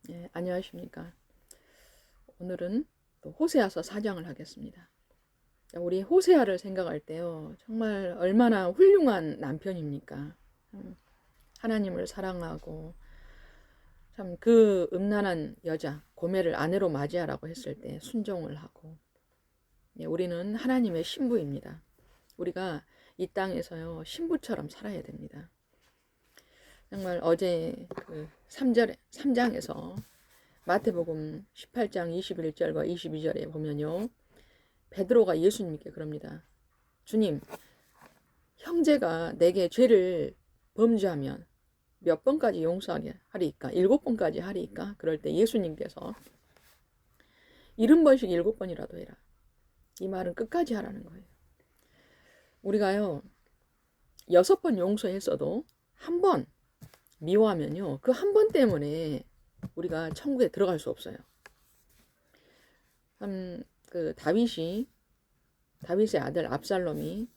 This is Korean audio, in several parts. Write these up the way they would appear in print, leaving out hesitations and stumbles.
예, 안녕하십니까. 오늘은 또 호세아서 4장을 하겠습니다. 우리 호세아를 생각할 때요, 정말 얼마나 훌륭한 남편입니까? 하나님을 사랑하고, 참 그 음란한 여자, 고멜을 아내로 맞이하라고 했을 때 순종을 하고, 예, 우리는 하나님의 신부입니다. 우리가 이 땅에서요, 신부처럼 살아야 됩니다. 정말 어제 그 3장에서 마태복음 18장 21절과 22절에 보면요. 베드로가 예수님께 그럽니다. 주님, 형제가 내게 죄를 범죄하면 몇 번까지 용서하게 하리이까? 7번까지 하리이까? 그럴 때 예수님께서 70번씩 7번이라도 해라. 이 말은 끝까지 하라는 거예요. 우리가요, 6번 용서했어도 한 번 미워하면요, 그 한 번 때문에 우리가 천국에 들어갈 수 없어요. 그 다윗의 아들 압살롬이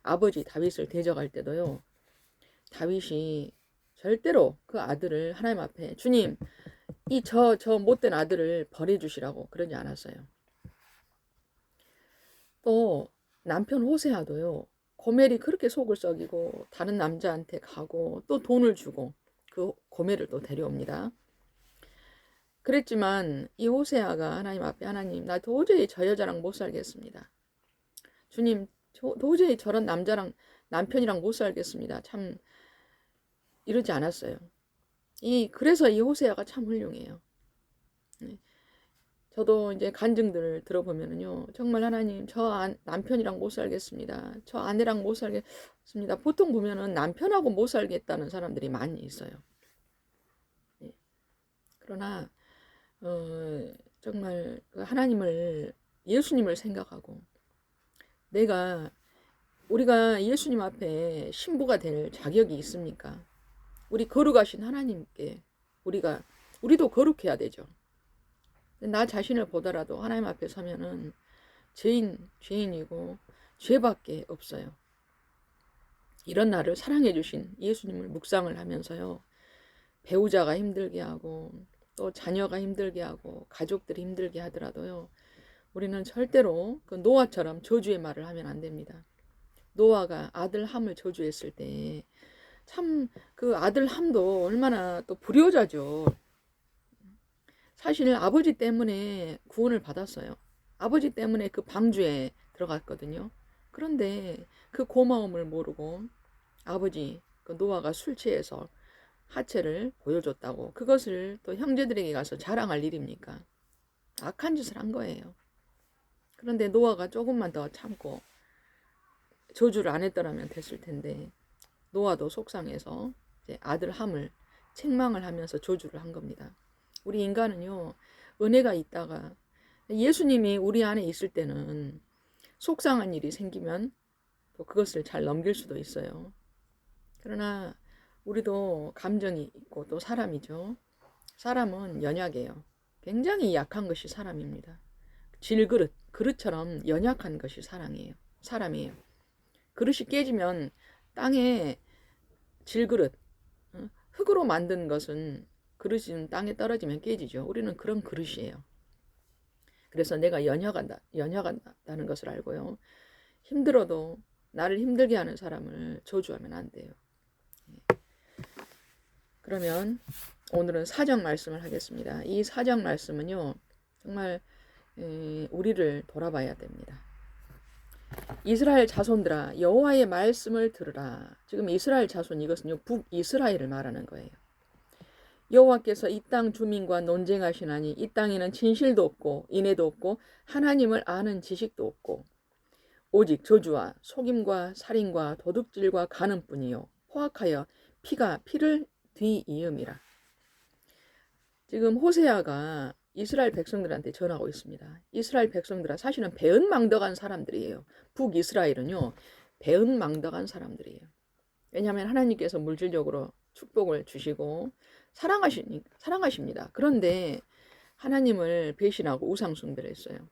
아버지 다윗을 대적할 때도요, 다윗이 절대로 그 아들을 하나님 앞에 주님, 이 저 못된 아들을 버려주시라고 그러지 않았어요. 또 남편 호세아도요, 고멜이 그렇게 속을 썩이고 다른 남자한테 가고 또 돈을 주고 그 고멜을 또 데려옵니다. 그랬지만 이 호세아가 하나님 앞에 하나님, 나 도저히 저 여자랑 못 살겠습니다. 주님, 도저히 저런 남편이랑 못 살겠습니다. 참 이러지 않았어요. 그래서 이 호세아가 참 훌륭해요. 네. 저도 이제 간증들을 들어보면은요, 정말 하나님, 남편이랑 못 살겠습니다. 저 아내랑 못 살겠습니다. 보통 보면은 남편하고 못 살겠다는 사람들이 많이 있어요. 네. 그러나 정말 하나님을, 예수님을 생각하고 우리가 예수님 앞에 신부가 될 자격이 있습니까? 우리 거룩하신 하나님께 우리도 거룩해야 되죠. 나 자신을 보더라도 하나님 앞에 서면은 죄인이고 죄밖에 없어요. 이런 나를 사랑해 주신 예수님을 묵상을 하면서요, 배우자가 힘들게 하고 또 자녀가 힘들게 하고 가족들이 힘들게 하더라도요, 우리는 절대로 그 노아처럼 저주의 말을 하면 안 됩니다. 노아가 아들 함을 저주했을 때 참 그 아들 함도 얼마나 또 불효자죠. 사실 아버지 때문에 구원을 받았어요. 아버지 때문에 그 방주에 들어갔거든요. 그런데 그 고마움을 모르고 아버지 그 노아가 술 취해서 하체를 보여줬다고 그것을 또 형제들에게 가서 자랑할 일입니까? 악한 짓을 한 거예요. 그런데 노아가 조금만 더 참고 저주를 안 했더라면 됐을 텐데, 노아도 속상해서 이제 아들 함을 책망을 하면서 저주를 한 겁니다. 우리 인간은요, 은혜가 있다가 예수님이 우리 안에 있을 때는 속상한 일이 생기면 또 그것을 잘 넘길 수도 있어요. 그러나 우리도 감정이 있고 또 사람이죠. 사람은 연약해요. 굉장히 약한 것이 사람입니다. 그릇처럼 연약한 것이 사람이에요. 그릇이 깨지면 땅에 질그릇, 흙으로 만든 것은 그릇이 땅에 떨어지면 깨지죠. 우리는 그런 그릇이에요. 그래서 내가 연약하다는 것을 알고요, 힘들어도 나를 힘들게 하는 사람을 저주하면 안 돼요. 그러면 오늘은 사정 말씀을 하겠습니다. 이 사정 말씀은요, 정말 우리를 돌아봐야 됩니다. 이스라엘 자손들아, 여호와의 말씀을 들으라. 지금 이스라엘 자손, 이것은요, 북이스라엘을 말하는 거예요. 여호와께서 이 땅 주민과 논쟁하시나니 이 땅에는 진실도 없고 인애도 없고 하나님을 아는 지식도 없고 오직 저주와 속임과 살인과 도둑질과 간음뿐이요 포악하여 피가 피를 뒤이음이라. 지금 호세아가 이스라엘 백성들한테 전하고 있습니다. 이스라엘 백성들은 사실은 배은망덕한 사람들이에요. 북이스라엘은요, 배은망덕한 사람들이에요. 왜냐하면 하나님께서 물질적으로 축복을 주시고 사랑하십니다. 그런데 하나님을 배신하고 우상 숭배를 했어요.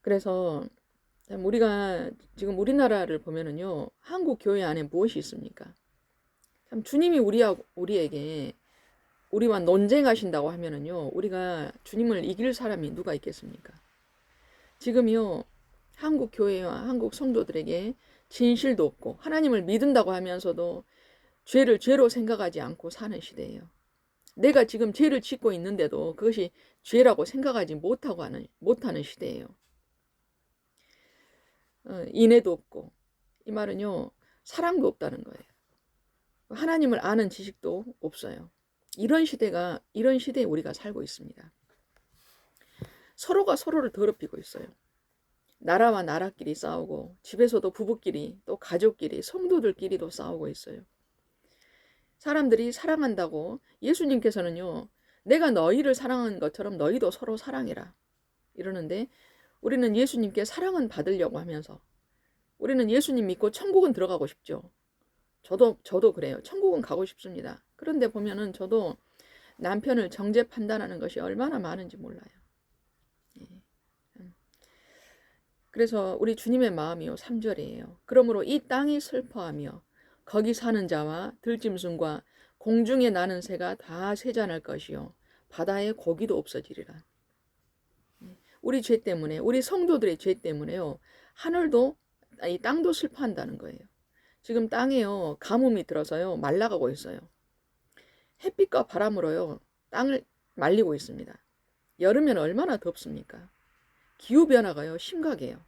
그래서 우리가 지금 우리나라를 보면은요, 한국 교회 안에 무엇이 있습니까? 참 주님이 우리에게 우리와 논쟁하신다고 하면은요, 우리가 주님을 이길 사람이 누가 있겠습니까? 지금요, 한국 교회와 한국 성도들에게 진실도 없고 하나님을 믿는다고 하면서도 죄를 죄로 생각하지 않고 사는 시대예요. 내가 지금 죄를 짓고 있는데도 그것이 죄라고 생각하지 못하는 시대예요. 인애도 없고, 이 말은요, 사랑도 없다는 거예요. 하나님을 아는 지식도 없어요. 이런 시대에 우리가 살고 있습니다. 서로가 서로를 더럽히고 있어요. 나라와 나라끼리 싸우고, 집에서도 부부끼리, 또 가족끼리, 성도들끼리도 싸우고 있어요. 사람들이 사랑한다고 예수님께서는요, 내가 너희를 사랑한 것처럼 너희도 서로 사랑해라 이러는데, 우리는 예수님께 사랑은 받으려고 하면서, 우리는 예수님 믿고 천국은 들어가고 싶죠. 저도 그래요. 천국은 가고 싶습니다. 그런데 보면은 저도 남편을 정죄 판단하는 것이 얼마나 많은지 몰라요. 그래서 우리 주님의 마음이요, 3절이에요. 그러므로 이 땅이 슬퍼하며 거기 사는 자와 들짐승과 공중에 나는 새가 다 쇠잔할 것이요 바다의 고기도 없어지리라. 우리 죄 때문에, 우리 성도들의 죄 때문에요, 하늘도, 이 땅도 슬퍼한다는 거예요. 지금 땅에요, 가뭄이 들어서요, 말라가고 있어요. 햇빛과 바람으로요, 땅을 말리고 있습니다. 여름엔 얼마나 덥습니까? 기후변화가요, 심각해요.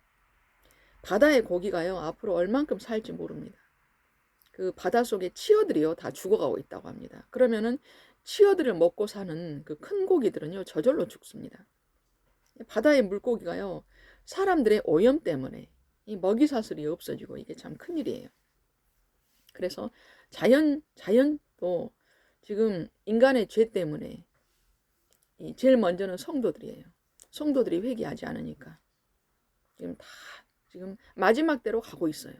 바다의 고기가요, 앞으로 얼만큼 살지 모릅니다. 그 바닷속에 치어들이요, 다 죽어가고 있다고 합니다. 그러면은 치어들을 먹고 사는 그 큰 고기들은요, 저절로 죽습니다. 바다의 물고기가요, 사람들의 오염 때문에 이 먹이 사슬이 없어지고 이게 참 큰일이에요. 그래서 자연도 지금 인간의 죄 때문에 제일 먼저는 성도들이에요. 성도들이 회개하지 않으니까 지금 마지막 때로 가고 있어요.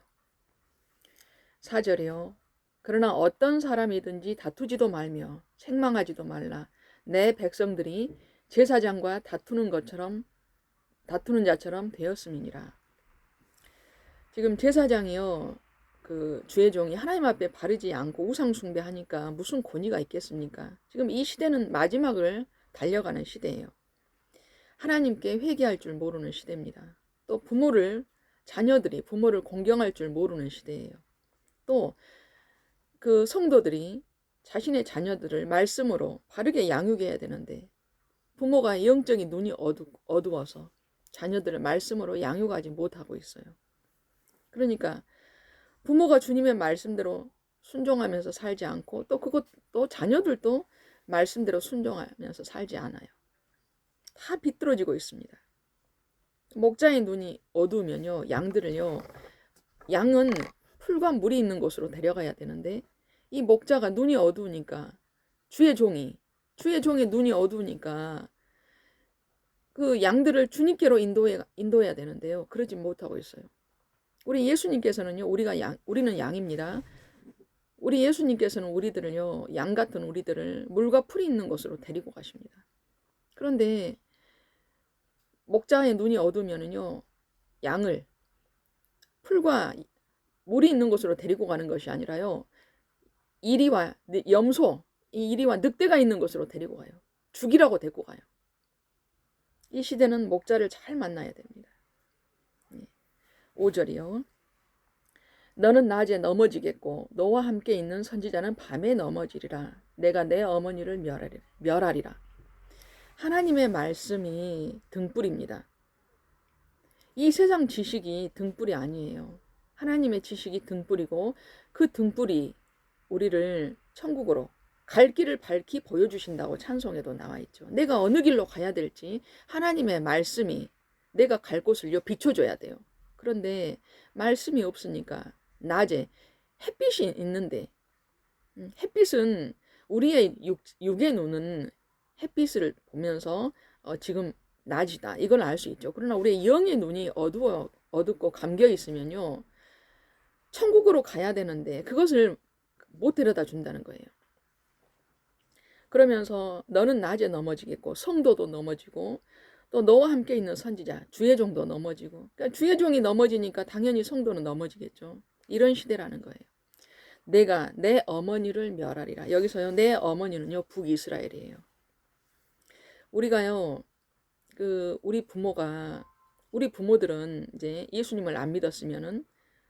4절이요. 그러나 어떤 사람이든지 다투지도 말며 책망하지도 말라. 내 백성들이 제사장과 다투는 자처럼 되었음이니라. 지금 제사장이요, 그 주의 종이 하나님 앞에 바르지 않고 우상 숭배하니까 무슨 권위가 있겠습니까? 지금 이 시대는 마지막을 달려가는 시대예요. 하나님께 회개할 줄 모르는 시대입니다. 또 자녀들이 부모를 공경할 줄 모르는 시대예요. 또 그 성도들이 자신의 자녀들을 말씀으로 바르게 양육해야 되는데, 부모가 영적인 눈이 어두워서 자녀들을 말씀으로 양육하지 못하고 있어요. 그러니까 부모가 주님의 말씀대로 순종하면서 살지 않고, 또 자녀들도 말씀대로 순종하면서 살지 않아요. 다 비뚤어지고 있습니다. 목자의 눈이 어두우면요, 양은 풀과 물이 있는 곳으로 데려가야 되는데, 이 목자가 눈이 어두우니까, 주의 종의 눈이 어두우니까 그 양들을 주님께로 인도해야 되는데요, 그러지 못하고 있어요. 우리 예수님께서는요, 우리는 양입니다. 우리 예수님께서는 우리들을요, 양 같은 우리들을 물과 풀이 있는 곳으로 데리고 가십니다. 그런데 목자의 눈이 어두우면은요, 양을 풀과 물이 있는 곳으로 데리고 가는 것이 아니라요, 이리와 늑대가 있는 곳으로 데리고 가요. 죽이라고 데리고 가요. 이 시대는 목자를 잘 만나야 됩니다. 5절이요. 너는 낮에 넘어지겠고 너와 함께 있는 선지자는 밤에 넘어지리라. 내가 내 어머니를 멸하리라. 하나님의 말씀이 등불입니다. 이 세상 지식이 등불이 아니에요. 하나님의 지식이 등불이고, 그 등불이 우리를 천국으로 갈 길을 밝히 보여주신다고 찬송에도 나와 있죠. 내가 어느 길로 가야 될지 하나님의 말씀이 내가 갈 곳을 비춰줘야 돼요. 그런데 말씀이 없으니까 낮에 햇빛이 있는데, 햇빛은 우리의 육의 눈은 햇빛을 보면서 지금 낮이다, 이걸 알 수 있죠. 그러나 우리의 영의 눈이 어둡고 감겨 있으면요, 천국으로 가야 되는데 그것을 못 데려다 준다는 거예요. 그러면서 너는 낮에 넘어지겠고 성도도 넘어지고, 또 너와 함께 있는 선지자 주의 종도 넘어지고, 그러니까 주의 종이 넘어지니까 당연히 성도는 넘어지겠죠. 이런 시대라는 거예요. 내가 내 어머니를 멸하리라. 여기서요, 내 어머니는요, 북이스라엘이에요. 우리가요, 우리 부모들은 이제 예수님을 안 믿었으면은,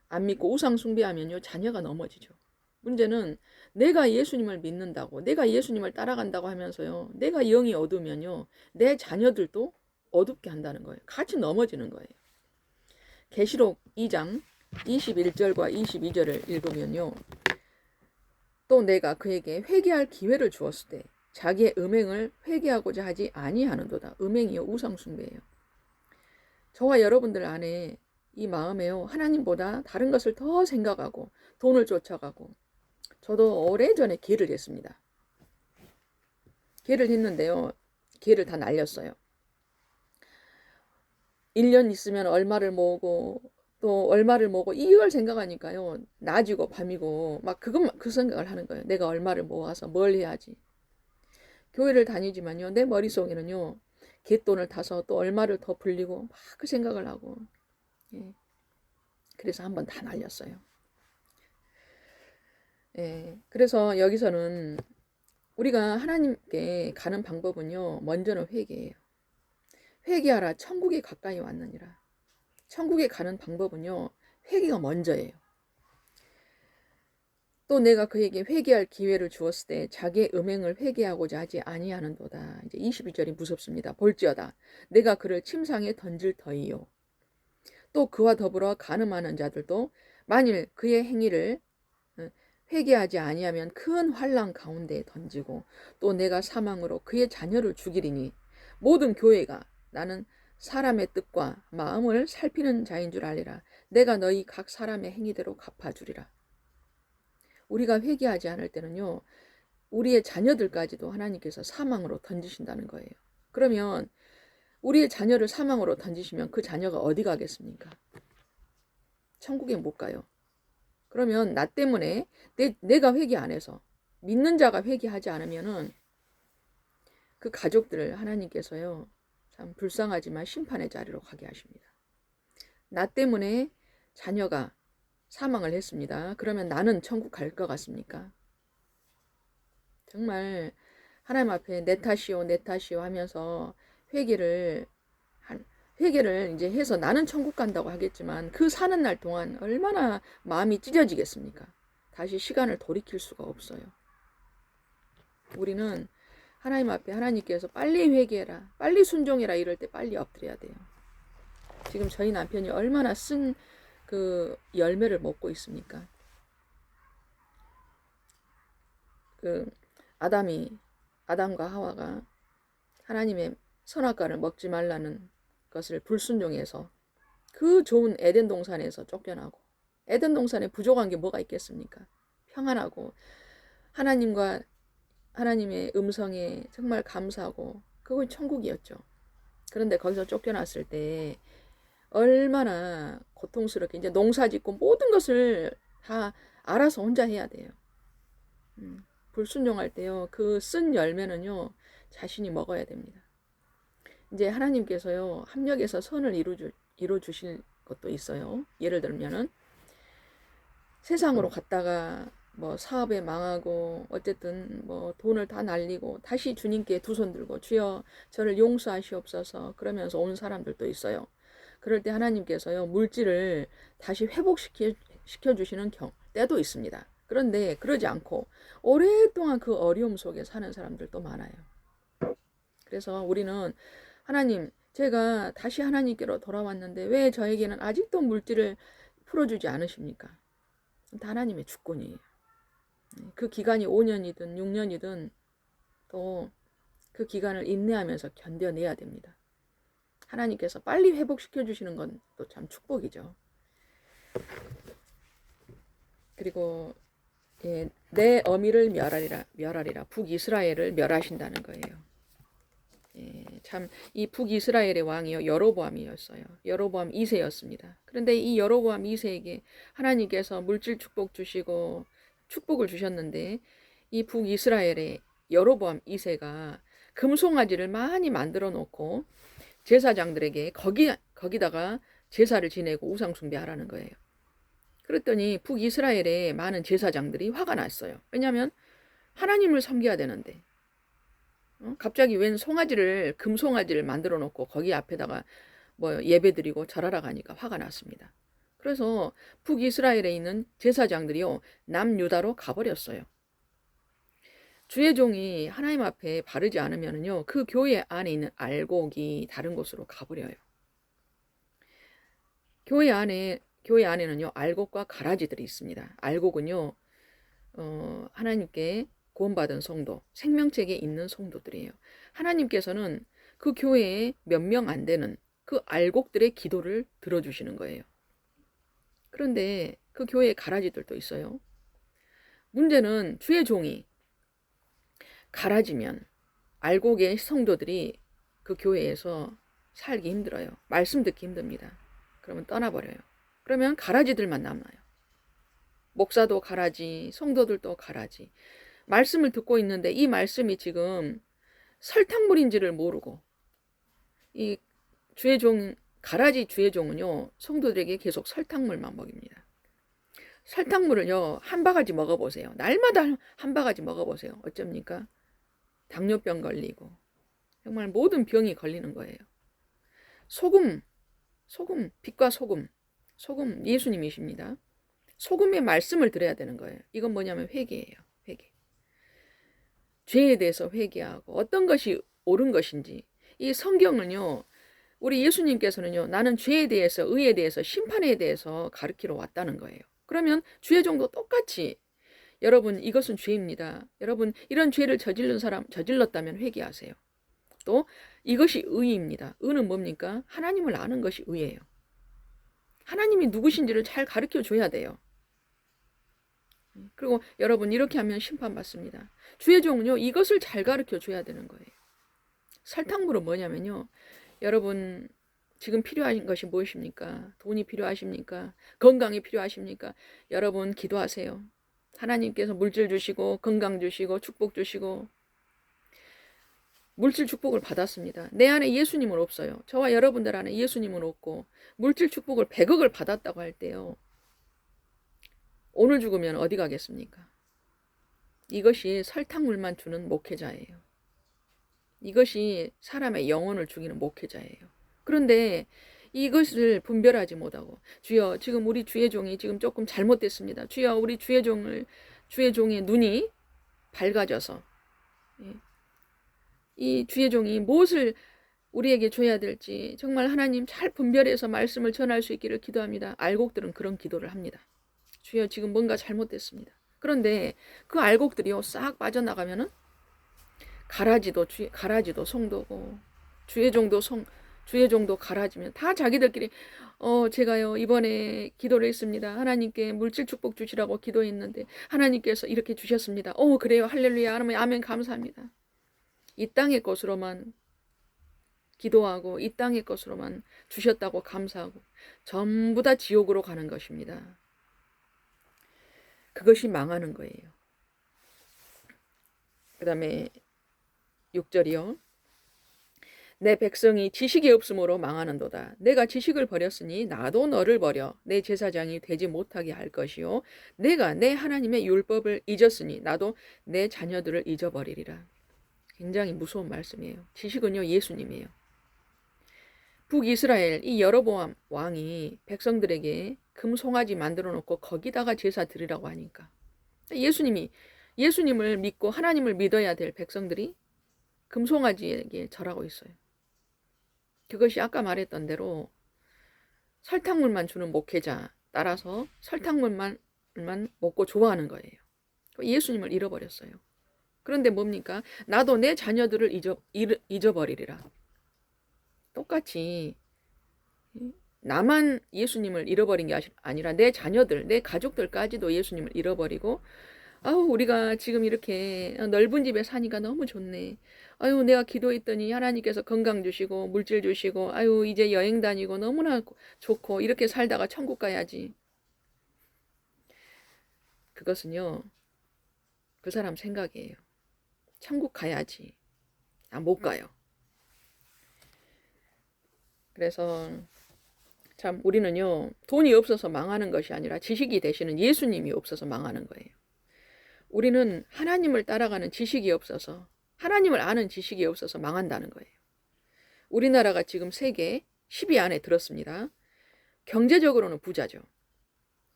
안 믿고 우상 숭배하면요, 자녀가 넘어지죠. 문제는 내가 예수님을 믿는다고, 내가 예수님을 따라간다고 하면서요, 내가 영이 어두우면요, 내 자녀들도 어둡게 한다는 거예요. 같이 넘어지는 거예요. 계시록 2장 21절과 22절을 읽으면요, 또 내가 그에게 회개할 기회를 주었을 때 자기의 음행을 회개하고자 하지 아니하는도다. 음행이요, 우상 숭배예요. 저와 여러분들 안에 이 마음에요, 하나님보다 다른 것을 더 생각하고 돈을 쫓아가고, 저도 오래전에 기회를 했습니다. 기회를 했는데요, 기회를 다 날렸어요. 1년 있으면 얼마를 모으고 또 얼마를 모으고, 이걸 생각하니까요, 낮이고 밤이고 막 그 생각을 하는 거예요. 내가 얼마를 모아서 뭘 해야지. 교회를 다니지만요, 내 머릿속에는요, 갯돈을 타서 또 얼마를 더 불리고 막 그 생각을 하고, 예. 그래서 한번 다 날렸어요. 예. 그래서 여기서는 우리가 하나님께 가는 방법은요, 먼저는 회개예요. 회개하라, 천국에 가까이 왔느니라. 천국에 가는 방법은요, 회개가 먼저예요. 또 내가 그에게 회개할 기회를 주었을 때 자기의 음행을 회개하고자 하지 아니하는도다. 이제 22절이 무섭습니다. 볼지어다 내가 그를 침상에 던질 터이요. 또 그와 더불어 간음하는 자들도 만일 그의 행위를 회개하지 아니하면 큰 환난 가운데에 던지고, 또 내가 사망으로 그의 자녀를 죽이리니 모든 교회가 나는 사람의 뜻과 마음을 살피는 자인 줄 알리라. 내가 너희 각 사람의 행위대로 갚아주리라. 우리가 회개하지 않을 때는요, 우리의 자녀들까지도 하나님께서 사망으로 던지신다는 거예요. 그러면 우리의 자녀를 사망으로 던지시면 그 자녀가 어디 가겠습니까? 천국에 못 가요. 그러면 나 때문에 내가 회개 안 해서, 믿는 자가 회개하지 않으면은 그 가족들을 하나님께서요, 참 불쌍하지만 심판의 자리로 가게 하십니다. 나 때문에 자녀가 사망을 했습니다. 그러면 나는 천국 갈 것 같습니까? 정말 하나님 앞에 내 탓이요, 내 탓이요 하면서 회개를 이제 해서 나는 천국 간다고 하겠지만, 그 사는 날 동안 얼마나 마음이 찢어지겠습니까? 다시 시간을 돌이킬 수가 없어요. 우리는 하나님 앞에 하나님께서 빨리 회개해라, 빨리 순종해라 이럴 때 빨리 엎드려야 돼요. 지금 저희 남편이 얼마나 쓴 그 열매를 먹고 있습니까? 아담과 하와가 하나님의 선악과를 먹지 말라는 것을 불순종해서 그 좋은 에덴 동산에서 쫓겨나고, 에덴 동산에 부족한 게 뭐가 있겠습니까? 평안하고 하나님의 음성에 정말 감사하고, 그건 천국이었죠. 그런데 거기서 쫓겨났을 때 얼마나 고통스럽게, 이제 농사 짓고 모든 것을 다 알아서 혼자 해야 돼요. 불순종할 때요, 그 쓴 열매는요, 자신이 먹어야 됩니다. 이제 하나님께서요, 합력해서 선을 이루 주실 것도 있어요. 예를 들면은 세상으로 갔다가 뭐 사업에 망하고 어쨌든 뭐 돈을 다 날리고 다시 주님께 두 손 들고 주여 저를 용서하시옵소서 그러면서 온 사람들도 있어요. 그럴 때 하나님께서요, 물질을 다시 회복시켜 주시는 때도 있습니다. 그런데 그러지 않고 오랫동안 그 어려움 속에 사는 사람들도 많아요. 그래서 우리는 하나님, 제가 다시 하나님께로 돌아왔는데 왜 저에게는 아직도 물질을 풀어주지 않으십니까? 다 하나님의 주권이에요. 그 기간이 5년이든 6년이든 또 그 기간을 인내하면서 견뎌내야 됩니다. 하나님께서 빨리 회복시켜 주시는 건 또 참 축복이죠. 그리고 내 어미를 멸하리라. 북이스라엘을 멸하신다는 거예요. 참 이 북이스라엘의 왕이요, 여로보암이었어요. 여로보암 2세였습니다. 그런데 이 여로보암 2세에게 하나님께서 물질 축복 주시고 축복을 주셨는데, 이 북이스라엘의 여로보암 2세가 금송아지를 많이 만들어 놓고 제사장들에게 거기다가 제사를 지내고 우상 숭배하라는 거예요. 그랬더니 북이스라엘의 많은 제사장들이 화가 났어요. 왜냐하면 하나님을 섬겨야 되는데 갑자기 웬 송아지를 금송아지를 만들어 놓고 거기 앞에다가 뭐 예배드리고 절하러 가니까 화가 났습니다. 그래서 북이스라엘에 있는 제사장들이요 남유다로 가버렸어요. 주의 종이 하나님 앞에 바르지 않으면요 그 교회 안에 있는 알곡이 다른 곳으로 가버려요. 교회 안에는요 알곡과 가라지들이 있습니다. 알곡은요 하나님께 구원받은 성도, 생명책에 있는 성도들이에요. 하나님께서는 그 교회에 몇 명 안 되는 그 알곡들의 기도를 들어주시는 거예요. 그런데 그 교회에 가라지들도 있어요. 문제는 주의 종이 가라지면 알곡의 성도들이 그 교회에서 살기 힘들어요. 말씀 듣기 힘듭니다. 그러면 떠나버려요. 그러면 가라지들만 남아요. 목사도 가라지, 성도들도 가라지. 말씀을 듣고 있는데 이 말씀이 지금 설탕물인지를 모르고 이 주의 종, 가라지 주의 종은요 성도들에게 계속 설탕물만 먹입니다. 설탕물을요 한 바가지 먹어보세요. 날마다 한 바가지 먹어보세요. 어쩝니까? 당뇨병 걸리고 정말 모든 병이 걸리는 거예요. 소금, 빛과 소금 예수님이십니다. 소금의 말씀을 들어야 되는 거예요. 이건 뭐냐면 회개예요. 회개. 죄에 대해서 회개하고 어떤 것이 옳은 것인지. 이 성경은요 우리 예수님께서는요 나는 죄에 대해서, 의에 대해서, 심판에 대해서 가르치러 왔다는 거예요. 그러면 주의 종도 똑같이 여러분 이것은 죄입니다. 여러분 이런 죄를 저질렀다면 회개하세요. 또 이것이 의입니다. 의는 뭡니까? 하나님을 아는 것이 의예요. 하나님이 누구신지를 잘 가르쳐 줘야 돼요. 그리고 여러분 이렇게 하면 심판받습니다. 주의 종은요 이것을 잘 가르쳐 줘야 되는 거예요. 설탕물은 뭐냐면요 여러분 지금 필요한 것이 무엇입니까? 돈이 필요하십니까? 건강이 필요하십니까? 여러분 기도하세요. 하나님께서 물질 주시고 건강 주시고 축복 주시고 물질 축복을 받았습니다. 내 안에 예수님은 없어요. 저와 여러분들 안에 예수님은 없고 물질 축복을 100억을 받았다고 할 때요. 오늘 죽으면 어디 가겠습니까? 이것이 설탕물만 주는 목회자예요. 이것이 사람의 영혼을 죽이는 목회자예요. 그런데 이것을 분별하지 못하고 주여 지금 우리 주의 종이 지금 조금 잘못됐습니다. 주여 우리 주의 종의 눈이 밝아져서 이 주의 종이 무엇을 우리에게 줘야 될지 정말 하나님 잘 분별해서 말씀을 전할 수 있기를 기도합니다. 알곡들은 그런 기도를 합니다. 주여 지금 뭔가 잘못됐습니다. 그런데 그 알곡들이요 싹 빠져나가면은 가라지도 성도고 주의 종도 가라지면 다 자기들끼리 제가요 이번에 기도를 했습니다. 하나님께 물질 축복 주시라고 기도했는데 하나님께서 이렇게 주셨습니다. 그래요 할렐루야 아멘 감사합니다. 이 땅의 것으로만 기도하고 이 땅의 것으로만 주셨다고 감사하고 전부 다 지옥으로 가는 것입니다. 그것이 망하는 거예요. 그 다음에 6절이요. 내 백성이 지식이 없으므로 망하는도다. 내가 지식을 버렸으니 나도 너를 버려 내 제사장이 되지 못하게 할 것이요. 내가 내 하나님의 율법을 잊었으니 나도 내 자녀들을 잊어버리리라. 굉장히 무서운 말씀이에요. 지식은요 예수님이에요. 북이스라엘 이 여로보암 왕이 백성들에게 금송아지 만들어 놓고 거기다가 제사 드리라고 하니까 예수님을 믿고 하나님을 믿어야 될 백성들이 금송아지에게 절하고 있어요. 그것이 아까 말했던 대로 설탕물만 주는 목회자 따라서 설탕물만 먹고 좋아하는 거예요. 예수님을 잃어버렸어요. 그런데 뭡니까? 나도 내 자녀들을 잊어버리리라. 똑같이 나만 예수님을 잃어버린 게 아니라 내 자녀들, 내 가족들까지도 예수님을 잃어버리고 우리가 지금 이렇게 넓은 집에 사니까 너무 좋네. 내가 기도했더니 하나님께서 건강 주시고 물질 주시고 이제 여행 다니고 너무나 좋고 이렇게 살다가 천국 가야지. 그것은요 그 사람 생각이에요. 천국 가야지. 못 가요. 그래서 참 우리는요, 돈이 없어서 망하는 것이 아니라 지식이 되시는 예수님이 없어서 망하는 거예요. 우리는 하나님을 따라가는 지식이 없어서, 하나님을 아는 지식이 없어서 망한다는 거예요. 우리나라가 지금 세계 10위 안에 들었습니다. 경제적으로는 부자죠.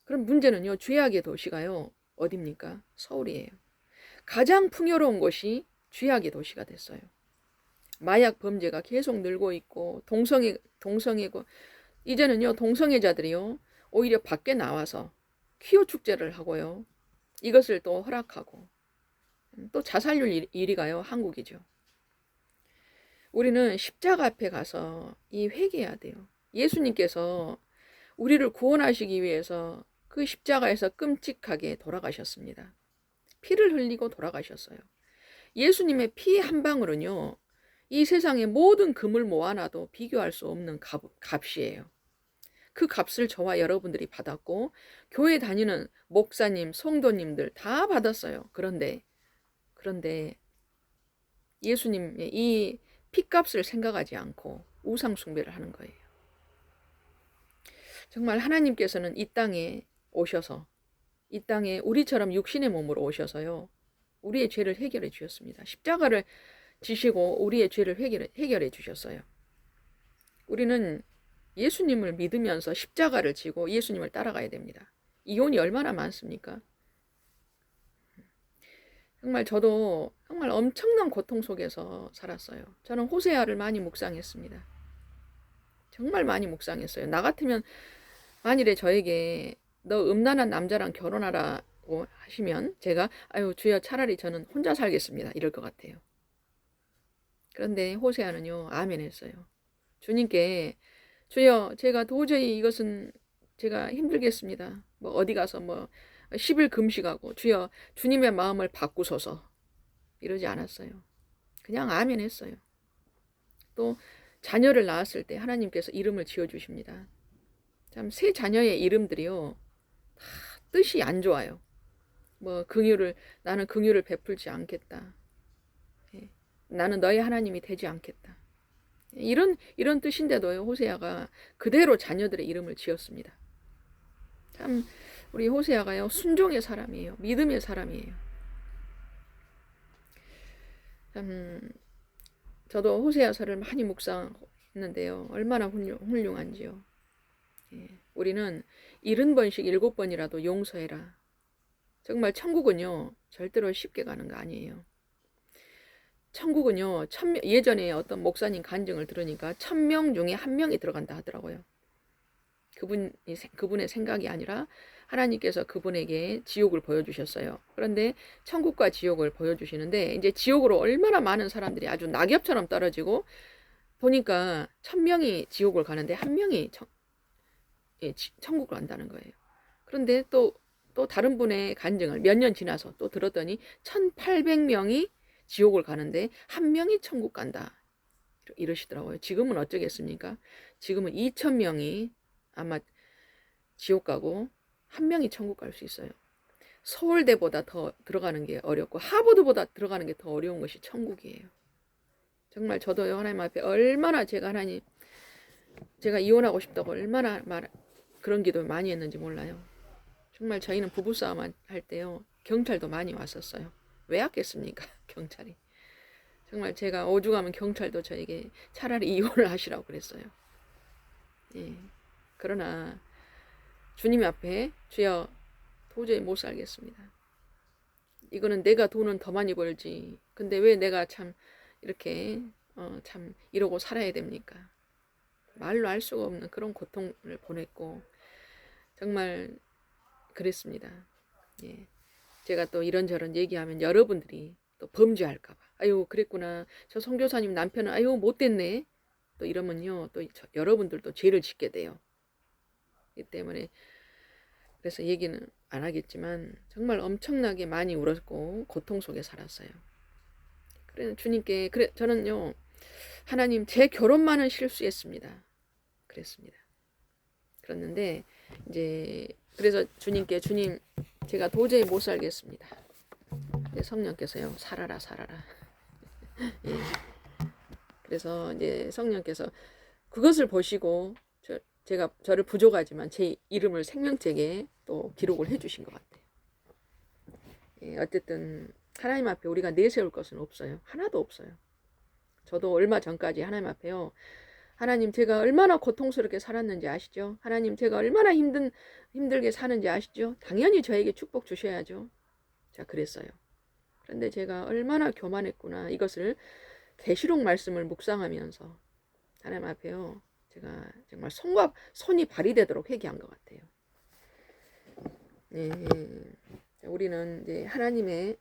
그럼 문제는요, 죄악의 도시가요, 어딥니까? 서울이에요. 가장 풍요로운 곳이 죄악의 도시가 됐어요. 마약 범죄가 계속 늘고 있고, 동성애고, 이제는요, 동성애자들이요, 오히려 밖에 나와서 퀴어 축제를 하고요, 이것을 또 허락하고, 또 자살률 1위가요, 한국이죠. 우리는 십자가 앞에 가서 이 회개해야 돼요. 예수님께서 우리를 구원하시기 위해서 그 십자가에서 끔찍하게 돌아가셨습니다. 피를 흘리고 돌아가셨어요. 예수님의 피 한 방울은요, 이 세상의 모든 금을 모아놔도 비교할 수 없는 값이에요. 그 값을 저와 여러분들이 받았고, 교회 다니는 목사님, 성도님들 다 받았어요. 그런데 예수님의 이 피값을 생각하지 않고 우상 숭배를 하는 거예요. 정말 하나님께서는 이 땅에 오셔서, 이 땅에 우리처럼 육신의 몸으로 오셔서요, 우리의 죄를 해결해 주셨습니다. 십자가를 지시고 우리의 죄를 해결해 주셨어요. 우리는 예수님을 믿으면서 십자가를 지고 예수님을 따라가야 됩니다. 이혼이 얼마나 많습니까? 정말 저도 정말 엄청난 고통 속에서 살았어요. 저는 호세아를 많이 묵상했습니다. 정말 많이 묵상했어요. 나 같으면 만일에 저에게 너 음란한 남자랑 결혼하라고 하시면 제가 아유 주여 차라리 저는 혼자 살겠습니다. 이럴 것 같아요. 그런데 호세아는요, 아멘 했어요. 주님께 주여 제가 도저히 이것은 제가 힘들겠습니다. 뭐 어디 가서 뭐 10일 금식하고 주여 주님의 마음을 바꾸소서 이러지 않았어요. 그냥 아멘 했어요. 또 자녀를 낳았을 때 하나님께서 이름을 지어주십니다. 참 새 자녀의 이름들이요, 다 뜻이 안 좋아요. 뭐 나는 긍휼을 베풀지 않겠다. 나는 너의 하나님이 되지 않겠다. 이런 뜻인데도요, 호세아가 그대로 자녀들의 이름을 지었습니다. 참 우리 호세아가요, 순종의 사람이에요. 믿음의 사람이에요. 참 저도 호세아서를 많이 묵상했는데요, 얼마나 훌륭한지요. 우리는 70번씩 7번이라도 용서해라. 정말 천국은요, 절대로 쉽게 가는 거 아니에요. 천국은요, 예전에 어떤 목사님 간증을 들으니까 1000명 중에 1명이 들어간다 하더라고요. 그분의 생각이 아니라 하나님께서 그분에게 지옥을 보여주셨어요. 그런데 천국과 지옥을 보여주시는데, 이제 지옥으로 얼마나 많은 사람들이 아주 낙엽처럼 떨어지고, 보니까 1000명이 지옥을 가는데 1명이 천국을 간다는 거예요. 그런데 또 다른 분의 간증을 몇 년 지나서 또 들었더니 1800명이 지옥을 가는데 1명이 천국 간다 이러시더라고요. 지금은 어쩌겠습니까? 지금은 2000명이 아마 지옥 가고 1명이 천국 갈 수 있어요. 서울대보다 더 들어가는 게 어렵고 하버드보다 들어가는 게 더 어려운 것이 천국이에요. 정말 저도요, 하나님 앞에 얼마나 제가 이혼하고 싶다고 얼마나 그런 기도 많이 했는지 몰라요. 정말 저희는 부부싸움 할 때요, 경찰도 많이 왔었어요. 왜 왔겠습니까? 경찰이. 정말 제가 오죽하면 경찰도 저에게 차라리 이혼을 하시라고 그랬어요. 그러나 주님 앞에 주여 도저히 못 살겠습니다. 이거는 내가 돈은 더 많이 벌지. 근데 왜 내가 참 이렇게 참 이러고 살아야 됩니까? 말로 알 수가 없는 그런 고통을 보냈고 정말 그랬습니다. 제가 또 이런저런 얘기하면 여러분들이 또 범죄할까봐 아유 그랬구나, 저 선교사님 남편은 아유 못됐네, 또 이러면요 또 여러분들도 죄를 짓게 돼요. 이 때문에 그래서 얘기는 안 하겠지만 정말 엄청나게 많이 울었고 고통 속에 살았어요. 그래 주님께 저는요, 하나님 제 결혼만은 실수했습니다. 그랬습니다. 그랬는데 이제 그래서 주님께 주님 제가 도저히 못 살겠습니다. 성령께서요, 살아라. 그래서 이제 성령께서 그것을 보시고 제가 저를 부족하지만 제 이름을 생명책에 또 기록을 해주신 것 같아요. 예, 어쨌든 하나님 앞에 우리가 내세울 것은 없어요. 하나도 없어요. 저도 얼마 전까지 하나님 앞에요. 하나님, 제가 얼마나 고통스럽게 살았는지 아시죠? 하나님, 제가 얼마나 힘들게 사는지 아시죠? 당연히 저에게 축복 주셔야죠. 자, 그랬어요. 그런데 제가 얼마나 교만했구나. 이것을 계시록 말씀을 묵상하면서 하나님 앞에요. 제가 정말 손이 발휘되도록 회개한 것 같아요. 네. 우리는 이제 하나님의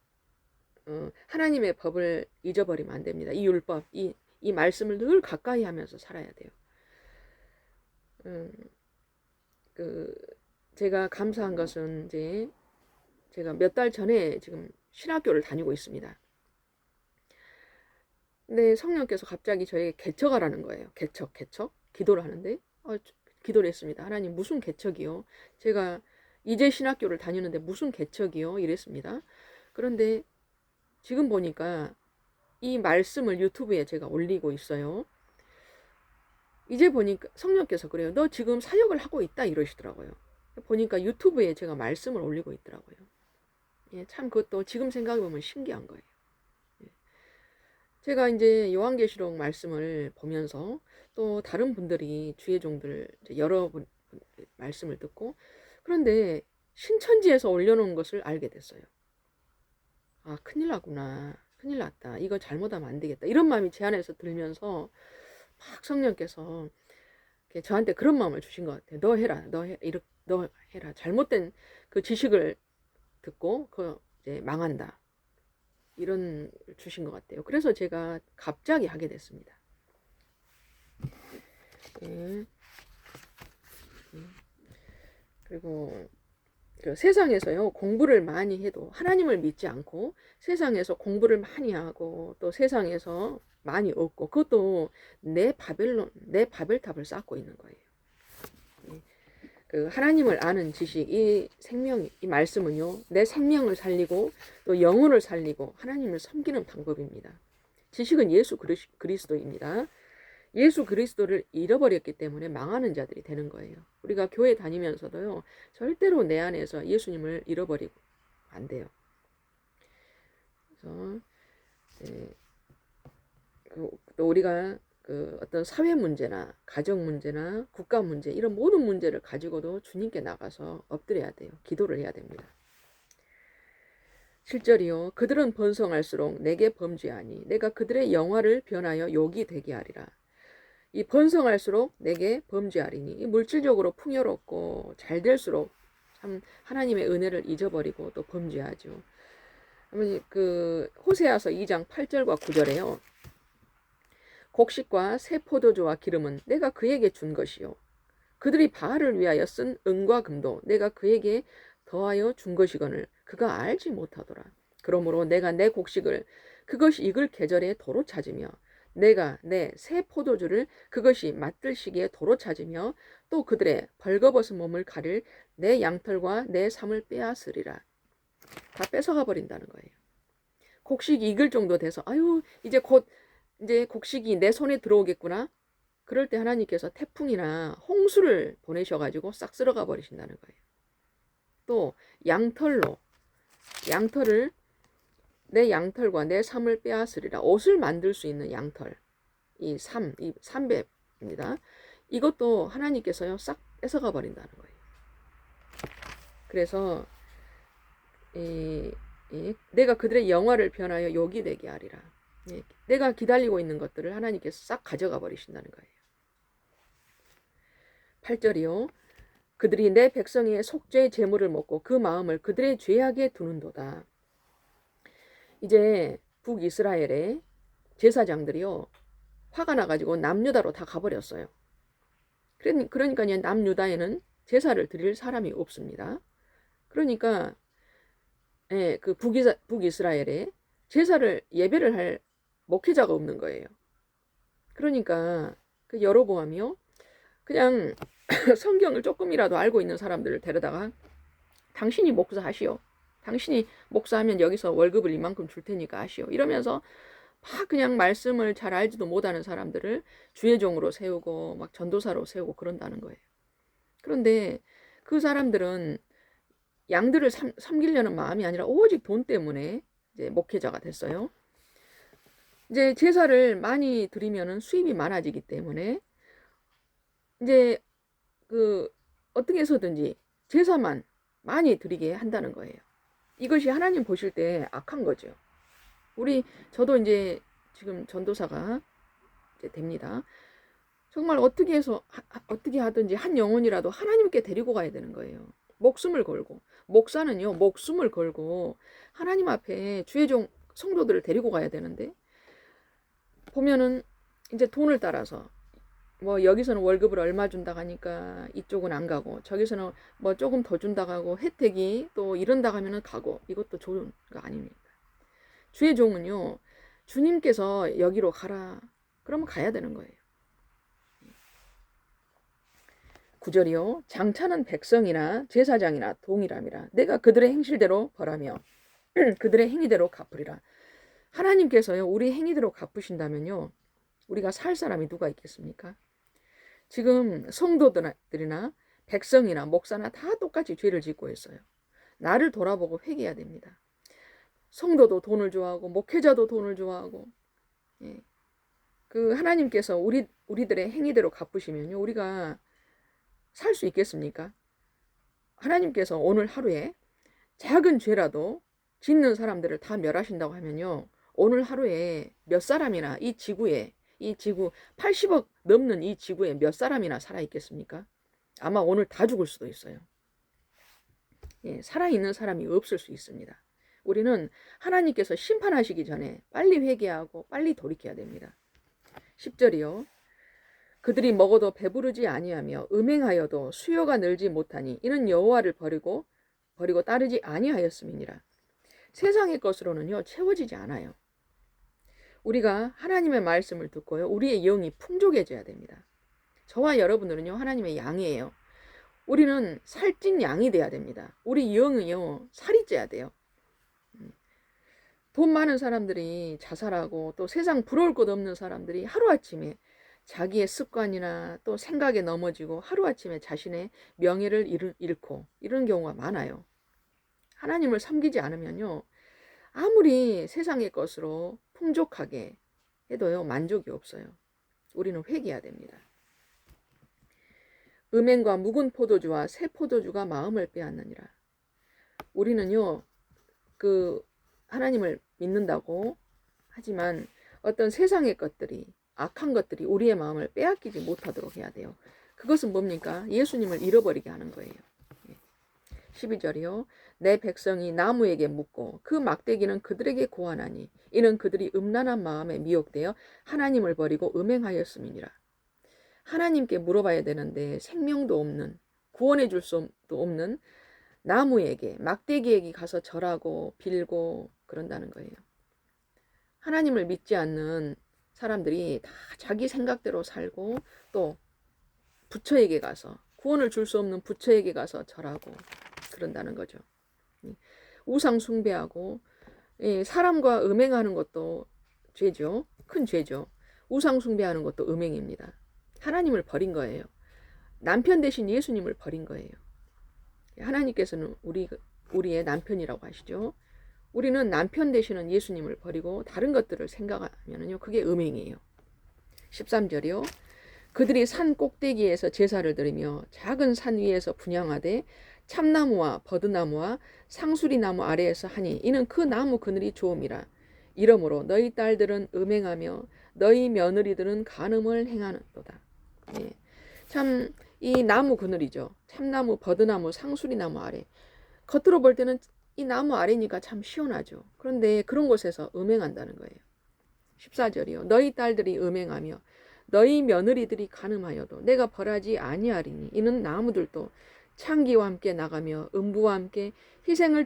법을 잊어버리면 안 됩니다. 이 율법, 이 말씀을 늘 가까이 하면서 살아야 돼요. 제가 감사한 것은 이제 제가 몇 달 전에 지금 신학교를 다니고 있습니다. 근데 성령께서 갑자기 저에게 개척하라는 거예요. 개척. 기도를 하는데, 기도를 했습니다. 하나님, 무슨 개척이요? 제가 이제 신학교를 다니는데 무슨 개척이요? 이랬습니다. 그런데 지금 보니까 이 말씀을 유튜브에 제가 올리고 있어요. 이제 보니까 성령께서 그래요. 너 지금 사역을 하고 있다 이러시더라고요. 보니까 유튜브에 제가 말씀을 올리고 있더라고요. 예, 참 그것도 지금 생각해보면 신기한 거예요. 예. 제가 이제 요한계시록 말씀을 보면서 또 다른 분들이 주의 종들 여러 분 말씀을 듣고 그런데 신천지에서 올려놓은 것을 알게 됐어요. 아, 큰일 나구나. 큰일 났다. 이거 잘못하면 안 되겠다. 이런 마음이 제 안에서 들면서 막 성령께서 저한테 그런 마음을 주신 것 같아요. 너 해라. 너 해라. 잘못된 그 지식을 듣고 이제 망한다. 이런 주신 것 같아요. 그래서 제가 갑자기 하게 됐습니다. 예. 그리고 세상에서요, 공부를 많이 해도 하나님을 믿지 않고 세상에서 공부를 많이 하고 또 세상에서 많이 얻고 그것도 내 바벨탑을 쌓고 있는 거예요. 그 하나님을 아는 지식, 이 말씀은요, 내 생명을 살리고 또 영혼을 살리고 하나님을 섬기는 방법입니다. 지식은 예수 그리스도입니다. 예수 그리스도를 잃어버렸기 때문에 망하는 자들이 되는 거예요. 우리가 교회 다니면서도요, 절대로 내 안에서 예수님을 잃어버리고 안 돼요. 그래서 또 우리가 어떤 사회 문제나 가정 문제나 국가 문제 이런 모든 문제를 가지고도 주님께 나가서 엎드려야 돼요. 기도를 해야 됩니다. 7절이요. 그들은 번성할수록 내게 범죄하니 내가 그들의 영화를 변하여 욕이 되게 하리라. 이 번성할수록 내게 범죄하리니 이 물질적으로 풍요롭고 잘 될수록 참 하나님의 은혜를 잊어버리고 또 범죄하죠. 그 호세아서 2장 8절과 9절에요. 곡식과 새 포도주와 기름은 내가 그에게 준 것이요. 그들이 바알을 위하여 쓴 은과 금도 내가 그에게 더하여 준 것이거늘 그가 알지 못하더라. 그러므로 내가 내 곡식을 그것이 익을 계절에 도로 찾으며 내가 내 새 포도주를 그것이 맛들 시기에 도로 찾으며 또 그들의 벌거벗은 몸을 가릴 내 양털과 내 삶을 빼앗으리라. 다 뺏어가 버린다는 거예요. 곡식이 익을 정도 돼서 이제 곧 이제 곡식이 내 손에 들어오겠구나. 그럴 때 하나님께서 태풍이나 홍수를 보내셔가지고 싹 쓸어가 버리신다는 거예요. 또 양털을 내 양털과 내 삶을 빼앗으리라. 옷을 만들 수 있는 양털, 이 삼배입니다. 이것도 하나님께서요 싹 뺏어가 버린다는 거예요. 그래서 내가 그들의 영화를 변하여 욕이 되게 하리라. 내가 기다리고 있는 것들을 하나님께서 싹 가져가 버리신다는 거예요. 8절이요. 그들이 내 백성의 속죄의 제물을 먹고 그 마음을 그들의 죄악에 두는도다. 이제 북이스라엘의 제사장들이요 화가 나가지고 남유다로 다 가버렸어요. 그러니까 남유다에는 제사를 드릴 사람이 없습니다. 그러니까 그 북이스라엘에 예배를 할 목회자가 없는 거예요. 그러니까 그 여로보암이요 그냥 성경을 조금이라도 알고 있는 사람들을 데려다가 당신이 목사하시오. 당신이 목사하면 여기서 월급을 이만큼 줄 테니까 하시오. 이러면서 막 그냥 말씀을 잘 알지도 못하는 사람들을 주의 종으로 세우고 막 전도사로 세우고 그런다는 거예요. 그런데 그 사람들은 양들을 섬기려는 마음이 아니라 오직 돈 때문에 이제 목회자가 됐어요. 이제 제사를 많이 드리면은 수입이 많아지기 때문에 이제 그 어떻게 해서든지 제사만 많이 드리게 한다는 거예요. 이것이 하나님 보실 때 악한 거죠. 저도 이제 지금 전도사가 이제 됩니다. 정말 어떻게 해서 어떻게 하든지 한 영혼이라도 하나님께 데리고 가야 되는 거예요. 목숨을 걸고, 목사는요 목숨을 걸고 하나님 앞에 주의 종 성도들을 데리고 가야 되는데, 보면은 이제 돈을 따라서 뭐 여기서는 월급을 얼마 준다고 하니까 이쪽은 안 가고, 저기서는 뭐 조금 더 준다고 하고 혜택이 또 이런다 하면은 가고, 이것도 좋은 거 아닙니다. 주의 종은요, 주님께서 여기로 가라 그러면 가야 되는 거예요. 9절이요. 장차는 백성이나 제사장이나 동일함이라. 내가 그들의 행실대로 벌하며 그들의 행위대로 갚으리라. 하나님께서요, 우리 행위대로 갚으신다면요, 우리가 살 사람이 누가 있겠습니까? 지금 성도들이나 백성이나 목사나 다 똑같이 죄를 짓고 있어요. 나를 돌아보고 회개해야 됩니다. 성도도 돈을 좋아하고 목회자도 돈을 좋아하고, 예. 그 하나님께서 우리들의 행위대로 갚으시면요, 우리가 살 수 있겠습니까? 하나님께서 오늘 하루에 작은 죄라도 짓는 사람들을 다 멸하신다고 하면요, 오늘 하루에 몇 사람이나 이 지구 80억 넘는 이 지구에 몇 사람이나 살아있겠습니까? 아마 오늘 다 죽을 수도 있어요. 예, 살아있는 사람이 없을 수 있습니다. 우리는 하나님께서 심판하시기 전에 빨리 회개하고 빨리 돌이켜야 됩니다. 10절이요. 그들이 먹어도 배부르지 아니하며 음행하여도 수요가 늘지 못하니 이는 여호와를 버리고 따르지 아니하였음이니라. 세상의 것으로는요 채워지지 않아요. 우리가 하나님의 말씀을 듣고요, 우리의 영이 풍족해져야 됩니다. 저와 여러분들은요 하나님의 양이에요. 우리는 살찐 양이 돼야 됩니다. 우리 영은요 살이 쪄야 돼요. 돈 많은 사람들이 자살하고 또 세상 부러울 것 없는 사람들이 하루아침에 자기의 습관이나 또 생각에 넘어지고 하루아침에 자신의 명예를 잃고 이런 경우가 많아요. 하나님을 섬기지 않으면요, 아무리 세상의 것으로 풍족하게 해도요 만족이 없어요. 우리는 회개해야 됩니다. 음행과 묵은 포도주와 새 포도주가 마음을 빼앗느니라. 우리는요 그 하나님을 믿는다고 하지만 어떤 세상의 것들이, 악한 것들이 우리의 마음을 빼앗기지 못하도록 해야 돼요. 그것은 뭡니까? 예수님을 잃어버리게 하는 거예요. 12절이요. 내 백성이 나무에게 묻고 그 막대기는 그들에게 고하나니 이는 그들이 음란한 마음에 미혹되어 하나님을 버리고 음행하였음이니라. 하나님께 물어봐야 되는데 생명도 없는, 구원해 줄 수도 없는 나무에게, 막대기에게 가서 절하고 빌고 그런다는 거예요. 하나님을 믿지 않는 사람들이 다 자기 생각대로 살고 또 부처에게 가서, 구원을 줄 수 없는 부처에게 가서 절하고 그런다는 거죠. 우상 숭배하고 사람과 음행하는 것도 죄죠. 큰 죄죠. 우상 숭배하는 것도 음행입니다. 하나님을 버린 거예요. 남편 대신 예수님을 버린 거예요. 하나님께서는 우리의 남편이라고 하시죠. 우리는 남편 되시는 예수님을 버리고 다른 것들을 생각하면요, 그게 음행이에요. 13절이요. 그들이 산 꼭대기에서 제사를 드리며 작은 산 위에서 분향하되 참나무와 버드나무와 상수리나무 아래에서 하니 이는 그 나무 그늘이 좋음이라. 이러므로 너희 딸들은 음행하며 너희 며느리들은 간음을 행하는도다. 예. 참 이 나무 그늘이죠. 참나무, 버드나무, 상수리나무 아래. 겉으로 볼 때는 이 나무 아래니까 참 시원하죠. 그런데 그런 곳에서 음행한다는 거예요. 14절이요. 너희 딸들이 음행하며 너희 며느리들이 간음하여도 내가 벌하지 아니하리니 이는 나무들도 창기와 함께 나가며 음부와 함께 희생을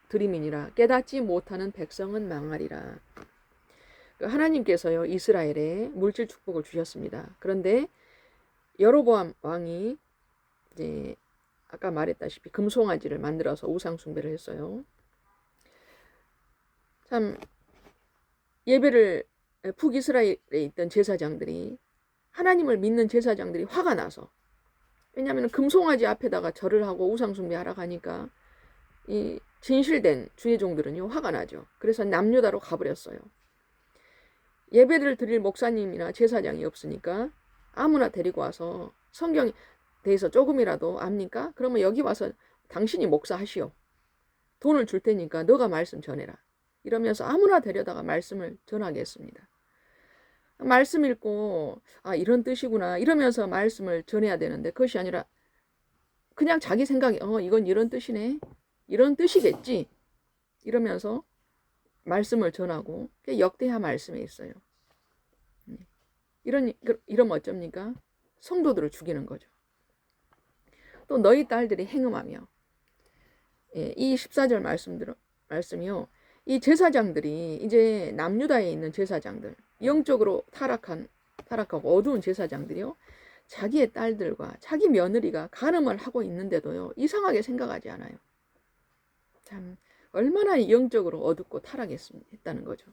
드림이니라. 깨닫지 못하는 백성은 망하리라. 하나님께서요 이스라엘에 물질 축복을 주셨습니다. 그런데 여로보암 왕이 이제 아까 말했다시피 금송아지를 만들어서 우상 숭배를 했어요. 참 예배를 북이스라엘에 있던 제사장들이, 하나님을 믿는 제사장들이 화가 나서 왜냐하면 금송아지 앞에다가 절을 하고 우상숭배하러 가니까 이 진실된 주의 종들은요 화가 나죠. 그래서 남유다로 가버렸어요. 예배를 드릴 목사님이나 제사장이 없으니까 아무나 데리고 와서 성경에 대해서 조금이라도 압니까? 그러면 여기 와서 당신이 목사하시오. 돈을 줄 테니까 너가 말씀 전해라. 이러면서 아무나 데려다가 말씀을 전하게 했습니다. 말씀 읽고 아 이런 뜻이구나 이러면서 말씀을 전해야 되는데 그것이 아니라 그냥 자기 생각에 이건 이런 뜻이네. 이런 뜻이겠지. 이러면서 말씀을 전하고 역대하 말씀에 있어요. 이러면 어쩝니까? 성도들을 죽이는 거죠. 또 너희 딸들이 행음하며 이 14절 말씀이요. 이 제사장들이 이제 남유다에 있는 제사장들 영적으로 타락하고 어두운 제사장들이요. 자기의 딸들과 자기 며느리가 간음을 하고 있는데도요. 이상하게 생각하지 않아요. 참 얼마나 영적으로 어둡고 타락했다는 거죠.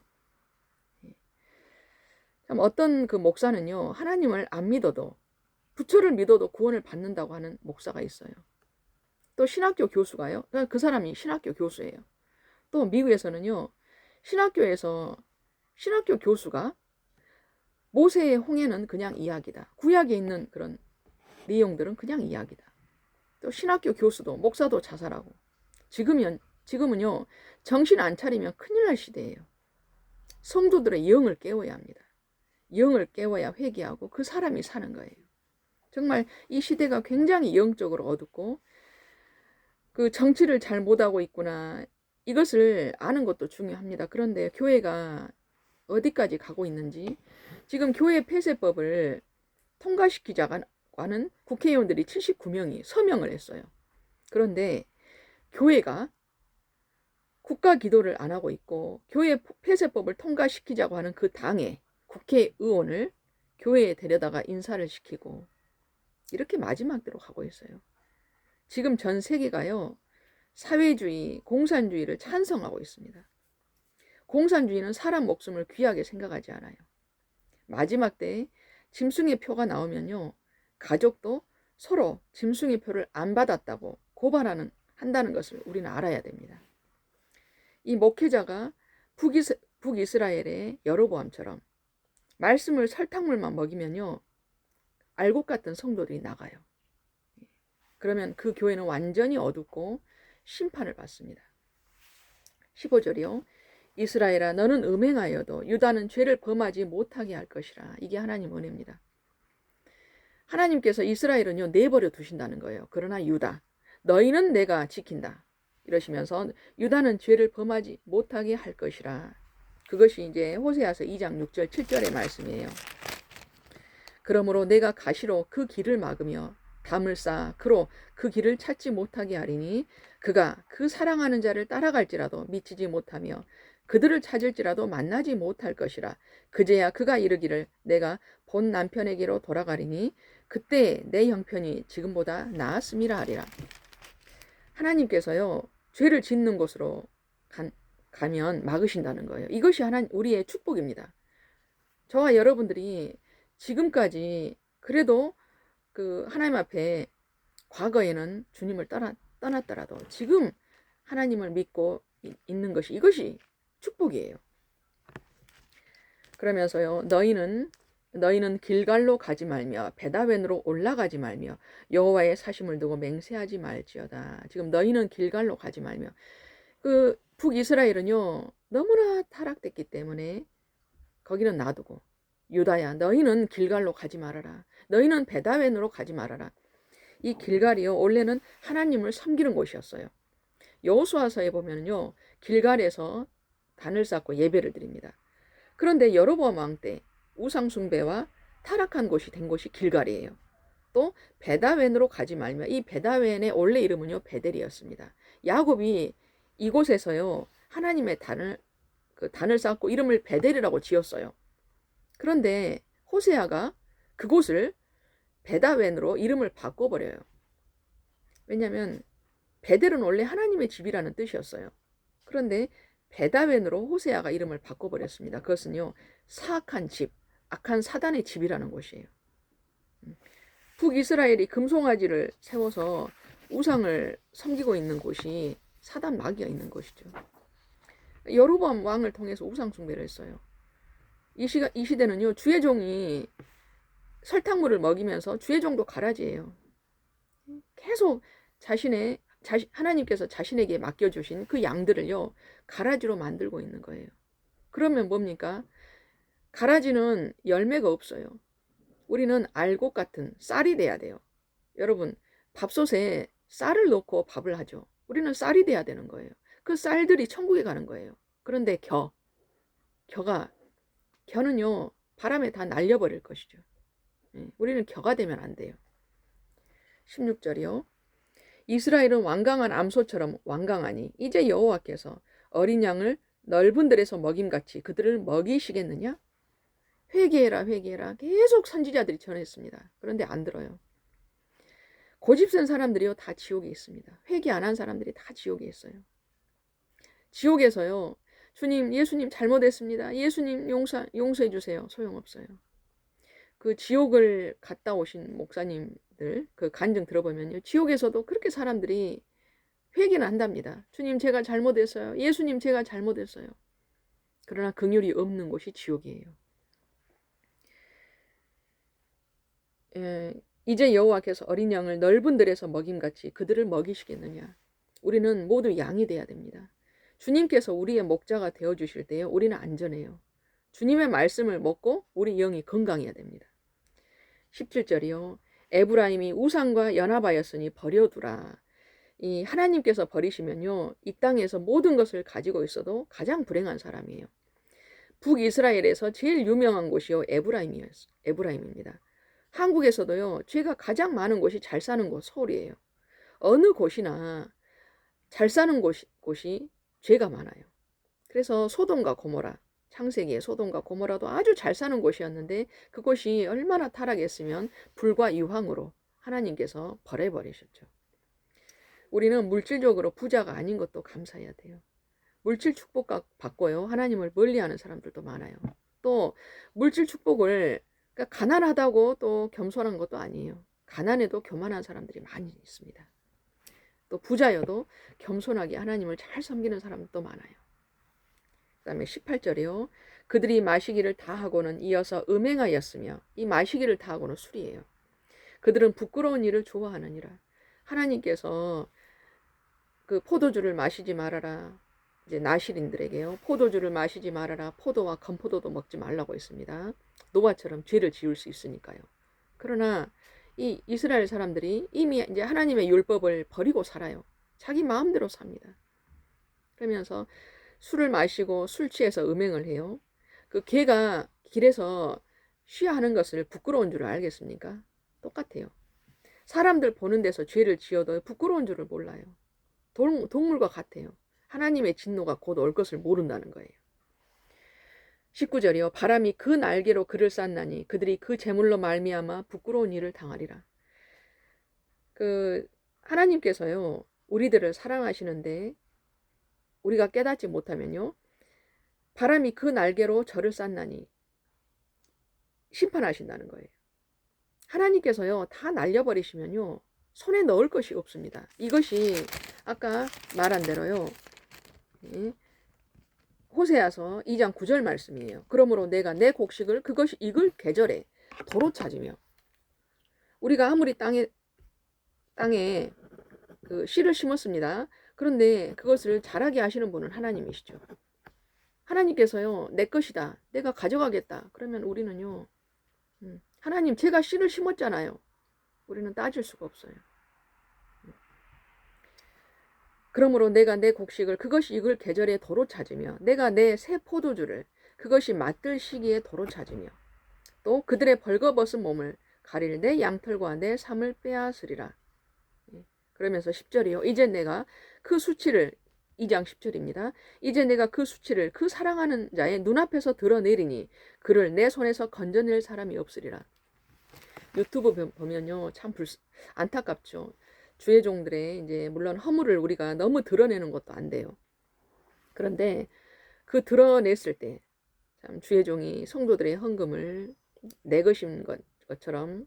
참 어떤 그 목사는요. 하나님을 안 믿어도 부처를 믿어도 구원을 받는다고 하는 목사가 있어요. 또 신학교 교수가요. 그 사람이 신학교 교수예요. 또 미국에서는요. 신학교 교수가 모세의 홍해는 그냥 이야기다. 구약에 있는 그런 내용들은 그냥 이야기다. 또 신학교 교수도 목사도 자살하고 지금은요. 정신 안 차리면 큰일 날 시대예요. 성도들의 영을 깨워야 합니다. 영을 깨워야 회개하고 그 사람이 사는 거예요. 정말 이 시대가 굉장히 영적으로 어둡고 그 정치를 잘 못하고 있구나. 이것을 아는 것도 중요합니다. 그런데 교회가 어디까지 가고 있는지 지금 교회 폐쇄법을 통과시키자고 하는 국회의원들이 79명이 서명을 했어요. 그런데 교회가 국가 기도를 안 하고 있고 교회 폐쇄법을 통과시키자고 하는 그 당의 국회의원을 교회에 데려다가 인사를 시키고 이렇게 마지막대로 가고 있어요. 지금 전 세계가요. 사회주의, 공산주의를 찬성하고 있습니다. 공산주의는 사람 목숨을 귀하게 생각하지 않아요. 마지막 때에 짐승의 표가 나오면요. 가족도 서로 짐승의 표를 안 받았다고 한다는 것을 우리는 알아야 됩니다. 이 목회자가 북이스라엘의 여로보암처럼 말씀을 설탕물만 먹이면요. 알곡 같은 성도들이 나가요. 그러면 그 교회는 완전히 어둡고 심판을 받습니다. 15절이요. 이스라엘아 너는 음행하여도 유다는 죄를 범하지 못하게 할 것이라. 이게 하나님 은혜입니다. 하나님께서 이스라엘은요 내버려 두신다는 거예요. 그러나 유다 너희는 내가 지킨다. 이러시면서 유다는 죄를 범하지 못하게 할 것이라. 그것이 이제 호세아서 2장 6절 7절의 말씀이에요. 그러므로 내가 가시로 그 길을 막으며 담을 쌓아 그로 그 길을 찾지 못하게 하리니 그가 그 사랑하는 자를 따라갈지라도 미치지 못하며 그들을 찾을지라도 만나지 못할 것이라. 그제야 그가 이르기를 내가 본 남편에게로 돌아가리니 그때 내 형편이 지금보다 나았음이라 하리라. 하나님께서요 죄를 짓는 곳으로 가면 막으신다는 거예요. 이것이 우리의 축복입니다. 저와 여러분들이 지금까지 그래도 그 하나님 앞에 과거에는 주님을 떠났더라도 지금 하나님을 믿고 있는 것이 이것이 축복이에요. 그러면서요 너희는 길갈로 가지 말며 베다웬으로 올라가지 말며 여호와의 사심을 두고 맹세하지 말지어다. 지금 너희는 길갈로 가지 말며 그 북이스라엘은요 너무나 타락됐기 때문에 거기는 놔두고 유다야 너희는 길갈로 가지 말아라. 너희는 베다웬으로 가지 말아라. 이 길갈이요 원래는 하나님을 섬기는 곳이었어요. 여호수아서에 보면요 길갈에서 단을 쌓고 예배를 드립니다. 그런데 여로보암 왕 때 우상 숭배와 타락한 곳이 된 곳이 길갈이에요. 또 베다웬으로 가지 말며 이 베다웬의 원래 이름은요 베델이었습니다. 야곱이 이곳에서요 하나님의 단을 쌓고 이름을 베델이라고 지었어요. 그런데 호세아가 그곳을 베다웬으로 이름을 바꿔버려요. 왜냐하면 베델은 원래 하나님의 집이라는 뜻이었어요. 그런데 베다웬으로 호세아가 이름을 바꿔버렸습니다. 그것은요 사악한 집, 악한 사단의 집이라는 곳이에요. 북이스라엘이 금송아지를 세워서 우상을 섬기고 있는 곳이 사단 마귀가 있는 곳이죠. 여로보암 왕을 통해서 우상 숭배를 했어요. 이 시대는요, 주의 종이 설탕물을 먹이면서 주의 종도 가라지예요. 계속 하나님께서 자신에게 맡겨주신 그 양들을요, 가라지로 만들고 있는 거예요. 그러면 뭡니까? 가라지는 열매가 없어요. 우리는 알곡 같은 쌀이 돼야 돼요. 여러분, 밥솥에 쌀을 넣고 밥을 하죠. 우리는 쌀이 돼야 되는 거예요. 그 쌀들이 천국에 가는 거예요. 그런데 겨는요, 바람에 다 날려버릴 것이죠. 우리는 겨가 되면 안 돼요. 16절이요. 이스라엘은 완강한 암소처럼 완강하니 이제 여호와께서 어린 양을 넓은 들에서 먹임같이 그들을 먹이시겠느냐? 회개해라 회개해라 계속 선지자들이 전했습니다. 그런데 안 들어요. 고집센 사람들이요 다 지옥에 있습니다. 회개 안 한 사람들이 다 지옥에 있어요. 지옥에서요, 주님, 예수님 잘못했습니다. 예수님 용서해 주세요. 소용없어요. 그 지옥을 갔다 오신 목사님들 그 간증 들어보면요, 지옥에서도 그렇게 사람들이 회개는 한답니다. 주님, 제가 잘못했어요. 예수님, 제가 잘못했어요. 그러나 긍휼이 없는 곳이 지옥이에요. 이제 여호와께서 어린 양을 넓은 들에서 먹임같이 그들을 먹이시겠느냐? 우리는 모두 양이 돼야 됩니다. 주님께서 우리의 목자가 되어주실 때요, 우리는 안전해요. 주님의 말씀을 먹고 우리 영이 건강해야 됩니다. 17절이요. 에브라임이 우상과 연합하였으니 버려두라. 이 하나님께서 버리시면요, 이 땅에서 모든 것을 가지고 있어도 가장 불행한 사람이에요. 북이스라엘에서 제일 유명한 곳이요, 에브라임입니다. 한국에서도요, 죄가 가장 많은 곳이 잘 사는 곳 서울이에요. 어느 곳이나 잘 사는 곳이 죄가 많아요. 그래서 소돔과 고모라, 창세기의 소돔과 고모라도 아주 잘 사는 곳이었는데 그곳이 얼마나 타락했으면 불과 유황으로 하나님께서 버려버리셨죠. 우리는 물질적으로 부자가 아닌 것도 감사해야 돼요. 물질 축복 받고요, 하나님을 멀리하는 사람들도 많아요. 또 물질 축복을, 그러니까 가난하다고 또 겸손한 것도 아니에요. 가난해도 교만한 사람들이 많이 있습니다. 또 부자여도 겸손하게 하나님을 잘 섬기는 사람도 많아요. 그 다음에 18절이요. 그들이 마시기를 다하고는 이어서 음행하였으며, 이 마시기를 다하고는 술이에요. 그들은 부끄러운 일을 좋아하느니라. 하나님께서 그 포도주를 마시지 말아라, 이제 나실인들에게요, 포도주를 마시지 말아라, 포도와 건포도도 먹지 말라고 했습니다. 노아처럼 죄를 지을 수 있으니까요. 그러나 이 이스라엘 사람들이 이미 이제 하나님의 율법을 버리고 살아요. 자기 마음대로 삽니다. 그러면서 술을 마시고 술 취해서 음행을 해요. 그 개가 길에서 쉬하는 것을 부끄러운 줄 알겠습니까? 똑같아요. 사람들 보는 데서 죄를 지어도 부끄러운 줄을 몰라요. 동물과 같아요. 하나님의 진노가 곧 올 것을 모른다는 거예요. 19절이요. 바람이 그 날개로 그를 쌌나니 그들이 그 재물로 말미암아 부끄러운 일을 당하리라. 그 하나님께서요, 우리들을 사랑하시는데 우리가 깨닫지 못하면요, 바람이 그 날개로 저를 쌌나니 심판하신다는 거예요. 하나님께서요, 다 날려버리시면요, 손에 넣을 것이 없습니다. 이것이 아까 말한 대로요, 호세아서 2장 9절 말씀이에요. 그러므로 내가 내 곡식을 그것이 익을 계절에 도로 찾으며, 우리가 아무리 땅에 그 씨를 심었습니다. 그런데 그것을 자라게 하시는 분은 하나님이시죠. 하나님께서요, 내 것이다, 내가 가져가겠다, 그러면 우리는요, 하나님, 제가 씨를 심었잖아요. 우리는 따질 수가 없어요. 그러므로 내가 내 곡식을 그것이 익을 계절에 도로 찾으며, 내가 내 새 포도주를 그것이 맛들 시기에 도로 찾으며, 또 그들의 벌거벗은 몸을 가릴 내 양털과 내 삶을 빼앗으리라. 그러면서 10절이요. 이제 내가 그 수치를, 2장 10절입니다. 이제 내가 그 수치를 그 사랑하는 자의 눈앞에서 드러내리니 그를 내 손에서 건져낼 사람이 없으리라. 유튜브 보면요, 참 안타깝죠. 주의 종들의 이제 물론 허물을 우리가 너무 드러내는 것도 안 돼요. 그런데 그 드러냈을 때 참 주의 종이 성도들의 헌금을 내 것인 것처럼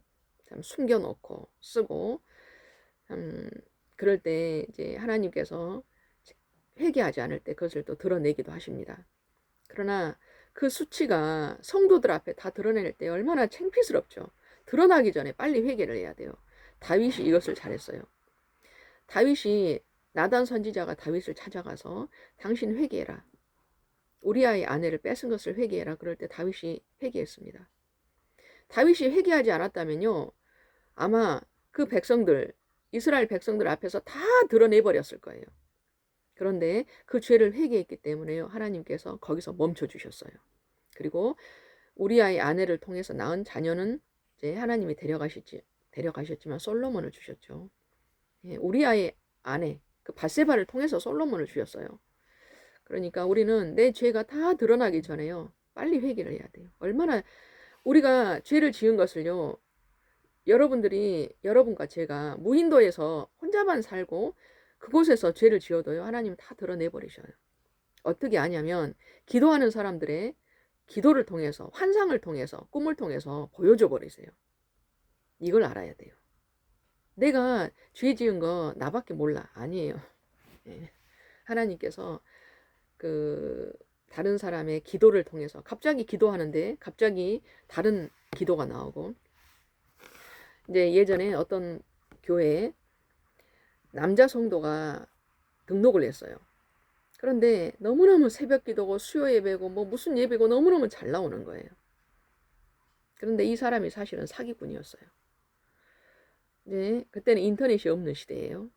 참 숨겨놓고 쓰고, 그럴 때 이제 하나님께서 회개하지 않을 때 그것을 또 드러내기도 하십니다. 그러나 그 수치가 성도들 앞에 다 드러낼 때 얼마나 창피스럽죠. 드러나기 전에 빨리 회개를 해야 돼요. 다윗이 이것을 잘했어요. 다윗이 나단 선지자가 다윗을 찾아가서 당신 회개해라. 우리아의 아내를 뺏은 것을 회개해라. 그럴 때 다윗이 회개했습니다. 다윗이 회개하지 않았다면요, 아마 그 백성들, 이스라엘 백성들 앞에서 다 드러내버렸을 거예요. 그런데 그 죄를 회개했기 때문에요, 하나님께서 거기서 멈춰주셨어요. 그리고 우리아의 아내를 통해서 낳은 자녀는 이제 하나님이 데려가셨지만 솔로몬을 주셨죠. 예, 우리아의 아내, 그 밧세바를 통해서 솔로몬을 주셨어요. 그러니까 우리는 내 죄가 다 드러나기 전에요, 빨리 회개를 해야 돼요. 얼마나 우리가 죄를 지은 것을요, 여러분과 제가 무인도에서 혼자만 살고 그곳에서 죄를 지어도요, 하나님 다 드러내버리셔요. 어떻게 하냐면 기도하는 사람들의 기도를 통해서, 환상을 통해서, 꿈을 통해서 보여줘 버리세요. 이걸 알아야 돼요. 내가 죄 지은 거 나밖에 몰라. 아니에요. 예. 하나님께서 다른 사람의 기도를 통해서 갑자기 기도하는데 갑자기 다른 기도가 나오고, 이제 예전에 어떤 교회에 남자 성도가 등록을 했어요. 그런데 너무너무 새벽 기도고 수요 예배고 뭐 무슨 예배고 너무너무 잘 나오는 거예요. 그런데 이 사람이 사실은 사기꾼이었어요. 네, 그때는 인터넷이 없는 시대예요.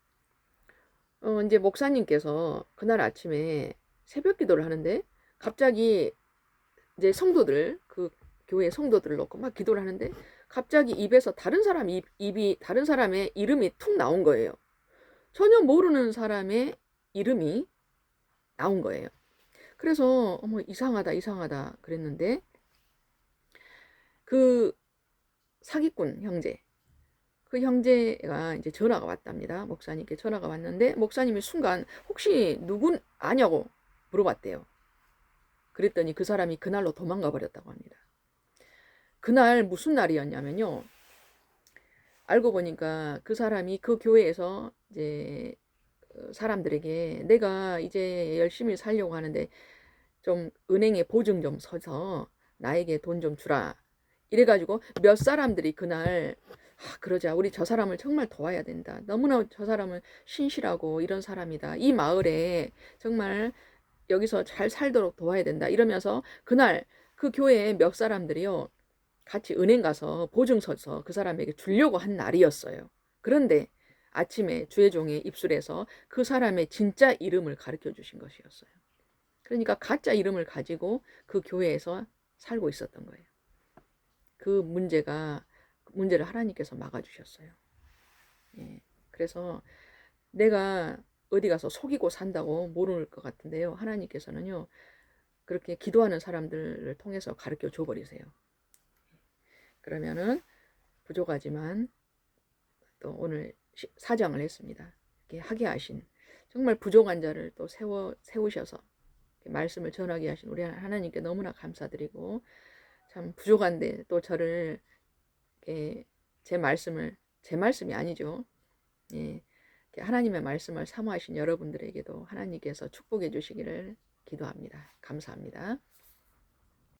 이제 목사님께서 그날 아침에 새벽 기도를 하는데 갑자기 이제 그 교회 성도들을 놓고 막 기도를 하는데 갑자기 입에서 다른 사람의 이름이 툭 나온 거예요. 전혀 모르는 사람의 이름이 나온 거예요. 그래서 어머, 이상하다 그랬는데, 그 사기꾼 형제, 그 형제가 이제 전화가 왔답니다. 목사님께 전화가 왔는데 목사님이 순간 혹시 누군 아냐고 물어봤대요. 그랬더니 그 사람이 그날로 도망가 버렸다고 합니다. 그날 무슨 날이었냐면요, 알고 보니까 그 사람이 그 교회에서 이제 사람들에게 내가 이제 열심히 살려고 하는데 좀 은행에 보증 좀 서서 나에게 돈 좀 주라. 이래가지고 몇 사람들이 그날 그러자, 우리 저 사람을 정말 도와야 된다. 너무나 저 사람은 신실하고 이런 사람이다. 이 마을에 정말 여기서 잘 살도록 도와야 된다. 이러면서 그날 그 교회에 몇 사람들이요, 같이 은행 가서 보증 서서 그 사람에게 주려고 한 날이었어요. 그런데 아침에 주의 종의 입술에서 그 사람의 진짜 이름을 가르쳐 주신 것이었어요. 그러니까 가짜 이름을 가지고 그 교회에서 살고 있었던 거예요. 그 문제를 하나님께서 막아주셨어요. 예. 그래서 내가 어디 가서 속이고 산다고 모를 것 같은데요, 하나님께서는요, 그렇게 기도하는 사람들을 통해서 가르쳐 줘버리세요. 그러면은 부족하지만 또 오늘 사장을 했습니다. 이렇게 하게 하신, 정말 부족한 자를 또 세우셔서 말씀을 전하게 하신 우리 하나님께 너무나 감사드리고, 참 부족한데 또 저를 제 말씀이 아니죠. 예, 하나님의 말씀을 사모하신 여러분들에게도 하나님께서 축복해 주시기를 기도합니다. 감사합니다.